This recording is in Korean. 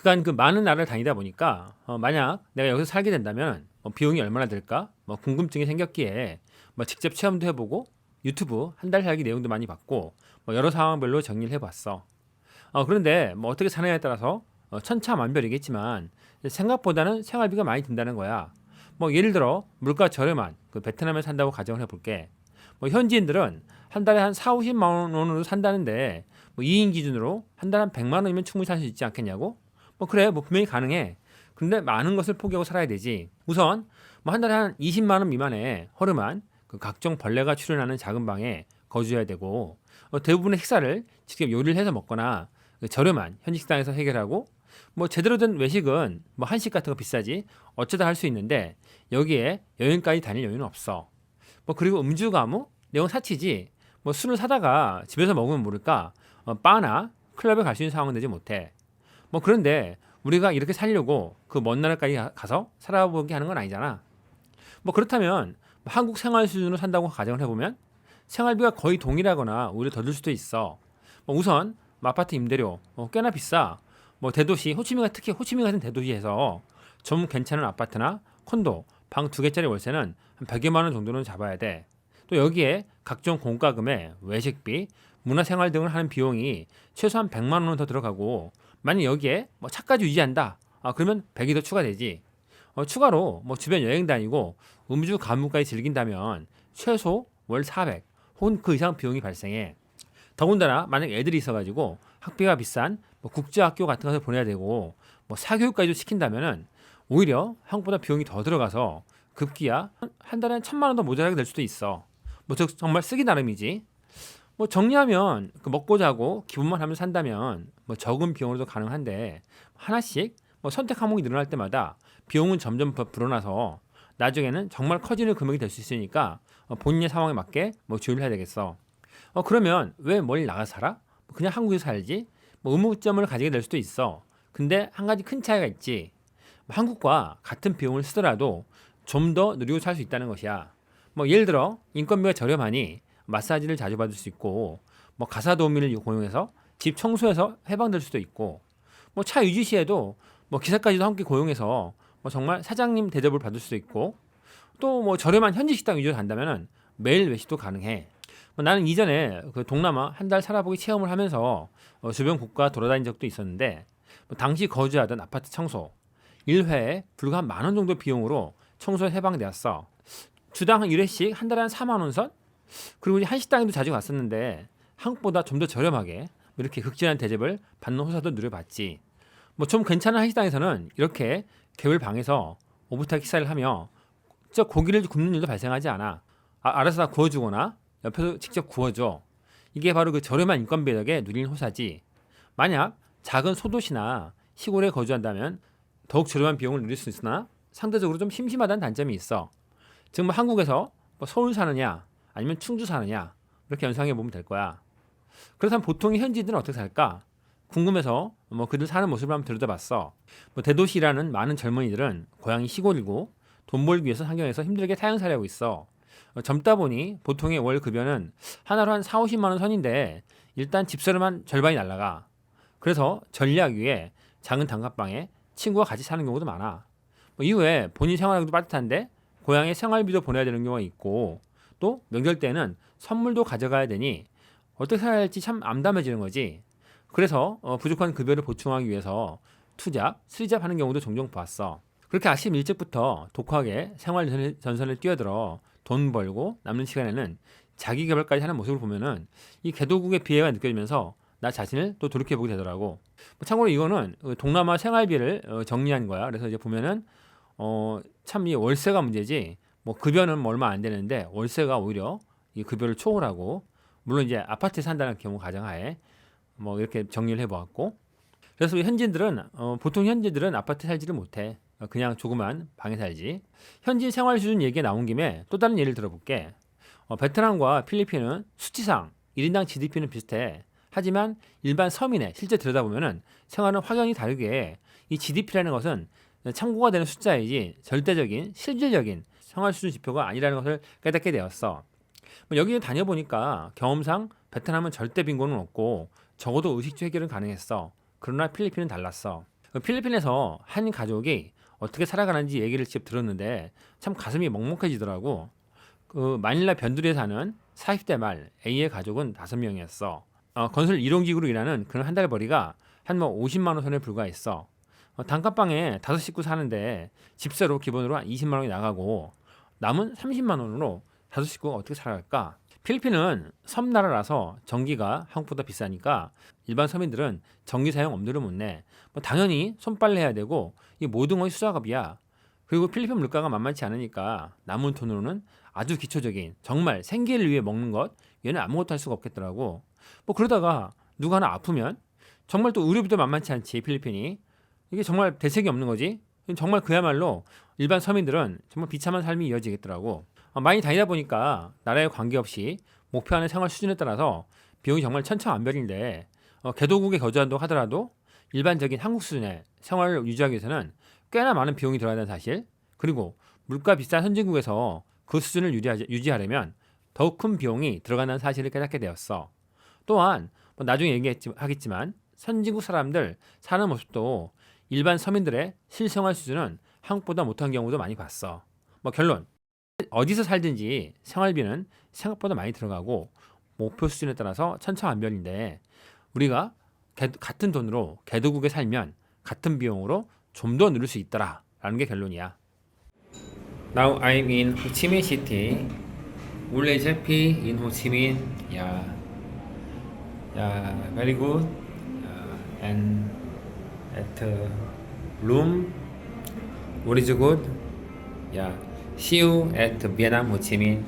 그간 그 많은 나라를 다니다 보니까 만약 내가 여기서 살게 된다면 비용이 얼마나 들까? 궁금증이 생겼기에 직접 체험도 해보고 유튜브 한 달 살기 내용도 많이 봤고 여러 상황별로 정리를 해봤어. 그런데 어떻게 사느냐에 따라서 천차만별이겠지만 생각보다는 생활비가 많이 든다는 거야. 예를 들어 물가 저렴한 그 베트남에 산다고 가정을 해볼게. 현지인들은 한 달에 한 4, 50만 원으로 산다는데 2인 기준으로 한 달에 한 100만 원이면 충분히 살 수 있지 않겠냐고? 그래, 분명히 가능해. 근데 많은 것을 포기하고 살아야 되지. 우선 한 달에 한 20만 원 미만의 허름한 그 각종 벌레가 출현하는 작은 방에 거주해야 되고 대부분의 식사를 직접 요리를 해서 먹거나 그 저렴한 현지 식당에서 해결하고 제대로 된 외식은 한식 같은 거 비싸지 어쩌다 할 수 있는데 여기에 여행까지 다닐 여유는 없어. 그리고 음주 가무 내용 사치지 술을 사다가 집에서 먹으면 모를까 바나 클럽에 갈 수 있는 상황은 되지 못해. 그런데 우리가 이렇게 살려고 그 먼 나라까지 가서 살아보게 하는 건 아니잖아. 그렇다면 한국 생활 수준으로 산다고 가정을 해보면 생활비가 거의 동일하거나 오히려 더 들 수도 있어. 우선 아파트 임대료 꽤나 비싸. 대도시 호치민 특히 호치민 같은 대도시에서 좀 괜찮은 아파트나 콘도 방 2개짜리 월세는 한 100여만 원 정도는 잡아야 돼. 또 여기에 각종 공과금에 외식비, 문화생활 등을 하는 비용이 최소한 100만 원은 더 들어가고 만약 여기에 차까지 유지한다. 그러면 100이 더 추가되지. 추가로 주변 여행 다니고 음주 가무까지 즐긴다면 최소 월 400 혹은 그 이상 비용이 발생해. 더군다나 만약 애들이 있어가지고 학비가 비싼 국제학교 같은 것을 보내야 되고 사교육까지도 시킨다면은 오히려 한국보다 비용이 더 들어가서 급기야 한 달에 1,000만 원 더 모자라게 될 수도 있어. 정말 쓰기 나름이지. 정리하면 먹고 자고 기분만 하면 산다면 적은 비용으로도 가능한데 하나씩 선택 항목이 늘어날 때마다 비용은 점점 더 불어나서 나중에는 정말 커지는 금액이 될 수 있으니까 본인의 상황에 맞게 조율을 해야 되겠어. 그러면 왜 멀리 나가 살아? 그냥 한국에서 살지? 의무점을 가지게 될 수도 있어. 근데 한 가지 큰 차이가 있지. 한국과 같은 비용을 쓰더라도 좀 더 누리고 살 수 있다는 것이야. 예를 들어 인건비가 저렴하니 마사지를 자주 받을 수 있고 가사 도우미를 고용해서 집 청소해서 해방될 수도 있고 차 유지 시에도 기사까지도 함께 고용해서 정말 사장님 대접을 받을 수도 있고 또 저렴한 현지 식당 위주로 간다면은 매일 외식도 가능해. 나는 이전에 그 동남아 한 달 살아보기 체험을 하면서 주변 국가 돌아다닌 적도 있었는데 당시 거주하던 아파트 청소 1회에 불과 한 10,000원 정도 비용으로 청소에 해방되었어. 주당 한 1회씩 한 달에 한 4만 원 선? 그리고 이제 한식당에도 자주 갔었는데 한국보다 좀 더 저렴하게 이렇게 극진한 대접을 받는 호사도 누려봤지. 좀 괜찮은 한식당에서는 이렇게 개별 방에서 오붓하게 식사를 하며 저 고기를 굽는 일도 발생하지 않아. 알아서 다 구워주거나 옆에서 직접 구워줘. 이게 바로 그 저렴한 인건비 덕에 누리는 호사지. 만약 작은 소도시나 시골에 거주한다면 더욱 저렴한 비용을 누릴 수 있으나 상대적으로 좀 심심하다는 단점이 있어. 지금 한국에서 서울 사느냐 아니면 충주 사느냐 이렇게 연상해 보면 될 거야. 그렇다면 보통의 현지인들은 어떻게 살까? 궁금해서 그들 사는 모습을 한번 들여다봤어. 대도시라는 많은 젊은이들은 고향이 시골이고 돈 벌기 위해서 환경에서 힘들게 타향 살려고 있어. 젊다 보니 보통의 월 급여는 하나로 한 4, 50만 원 선인데 일단 집세로만 절반이 날라가. 그래서 전략 위에 작은 단칸방에 친구와 같이 사는 경우도 많아. 이후에 본인 생활하기도 빠듯한데 고향에 생활비도 보내야 되는 경우가 있고 또 명절 때는 선물도 가져가야 되니 어떻게 살아야 할지 참 암담해지는 거지. 그래서 부족한 급여를 보충하기 위해서 투잡, 쓰리잡 하는 경우도 종종 봤어. 그렇게 아침 일찍부터 독하게 생활 전선을 뛰어들어 돈 벌고 남는 시간에는 자기 개발까지 하는 모습을 보면은 이 개도국의 비애가 느껴지면서 나 자신을 또 돌이켜보게 되더라고. 참고로 이거는 동남아 생활비를 정리한 거야. 그래서 이제 보면은 참 이 월세가 문제지. 급여는 얼마 안 되는데 월세가 오히려 이 급여를 초월하고 물론 이제 아파트에 산다는 경우 가정하에 이렇게 정리를 해보았고 그래서 현지인들은 보통 현지들은 아파트에 살지를 못해. 그냥 조그만 방에 살지. 현지 생활 수준 얘기가 나온 김에 또 다른 예를 들어볼게. 베트남과 필리핀은 수치상 1인당 GDP는 비슷해. 하지만 일반 서민의 실제 들여다보면은 생활은 확연히 다르게 이 GDP라는 것은 참고가 되는 숫자이지 절대적인 실질적인 생활 수준 지표가 아니라는 것을 깨닫게 되었어. 여기 다녀보니까 경험상 베트남은 절대 빈곤은 없고 적어도 의식주 해결은 가능했어. 그러나 필리핀은 달랐어. 필리핀에서 한 가족이 어떻게 살아가는지 얘기를 직접 들었는데 참 가슴이 먹먹해지더라고. 그 마닐라 변두리에 사는 40대 말 A의 가족은 5명이었어. 건설 일용직으로 일하는 그런 한 달 벌이가 한 뭐 50만 원 선에 불과했어. 단칸방에 5식구 사는데 집세로 기본으로 한 20만 원이 나가고 남은 30만 원으로 5식구가 어떻게 살아갈까? 필리핀은 섬나라라서 전기가 한국보다 비싸니까 일반 서민들은 전기 사용 엄두를 못 내. 뭐 당연히 손빨래 해야 되고 이 모든 것이 수작업이야. 그리고 필리핀 물가가 만만치 않으니까 남은 돈으로는 아주 기초적인 정말 생계를 위해 먹는 것 얘는 아무것도 할 수가 없겠더라고. 뭐 그러다가 누가 하나 아프면 정말 또 의료비도 만만치 않지 필리핀이. 이게 정말 대책이 없는 거지. 정말 그야말로 일반 서민들은 정말 비참한 삶이 이어지겠더라고. 많이 다니다 보니까 나라에 관계없이 목표하는 생활 수준에 따라서 비용이 정말 천차만별인데 개도국에 거주한다고 하더라도 일반적인 한국 수준의 생활을 유지하기 위해서는 꽤나 많은 비용이 들어야 하는 사실, 그리고 물가 비싼 선진국에서 그 수준을 유지하려면 더욱 큰 비용이 들어간다는 사실을 깨닫게 되었어. 또한 뭐 나중에 얘기하겠지만 선진국 사람들 사는 모습도 일반 서민들의 실생활 수준은 한국보다 못한 경우도 많이 봤어. 뭐 결론, 어디서 살든지 생활비는 생각보다 많이 들어가고 목표 수준에 따라서 천차만별인데 우리가 같은 돈으로 개도국에 살면 같은 비용으로 좀 더 누릴 수 있더라라는 게 결론이야. Now I'm in Ho Chi Minh City. Ule happy in Ho Chi Minh. Yeah, yeah, very good. And at room, what is good? Yeah, see you at Vietnam Ho Chi Minh.